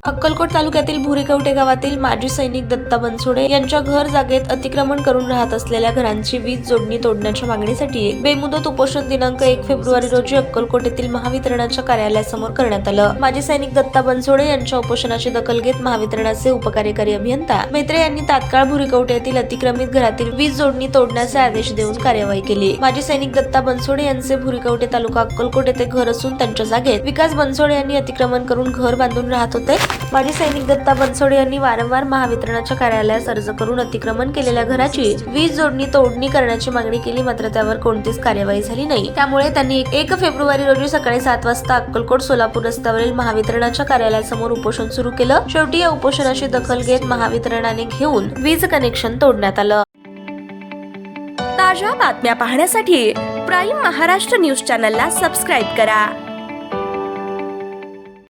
अक्कलकोट तालुक्यातील भुरीकवठे गावातील माजी सैनिक दत्ता बनसोडे यांच्या घर जागेत अतिक्रमण करून राहत असलेल्या घरांची वीज जोडणी तोडण्याच्या मागणीसाठी बेमुदत उपोषण दिनांक 1 फेब्रुवारी रोजी अक्कलकोट येथील महावितरणाच्या कार्यालयासमोर करण्यात आलं। माजी सैनिक दत्ता बनसोडे यांच्या उपोषणाची दखल घेत महावितरणाचे उपकार्यकारी अभियंता मेत्रे यांनी तात्काळ भुरीकवठे येथील अतिक्रमित घरातील वीज जोडणी तोडण्याचे आदेश देऊन कार्यवाही केली। माजी सैनिक दत्ता बनसोडे यांचे भुरीकवठे तालुका अक्कलकोट येथे घर असून त्यांच्या जागेत विकास बनसोडे यांनी अतिक्रमण करून घर बांधून राहत होते। माजी सैनिक दत्ता बनसोडे यांनी वारंवार महावितरणाच्या कार्यालयास अर्ज करून अतिक्रमण केलेल्या घराची वीज जोडणी तोडणी करण्याची मागणी केली, मात्र त्यावर कोणतीच कार्यवाही झाली नाही। त्यामुळे त्यांनी 1 फेब्रुवारी रोजी सकाळी 7 वाजता अक्कलकोट सोलापूर रस्त्यावरील महावितरणाच्या कार्यालयासमोर उपोषण सुरू केलं। शेवटी या उपोषणाची दखल घेत महावितरणाने घेऊन वीज कनेक्शन तोडण्यात आलं। ताज्या बातम्या पाहण्यासाठी प्राईम महाराष्ट्र न्यूज चॅनलला सबस्क्राईब करा।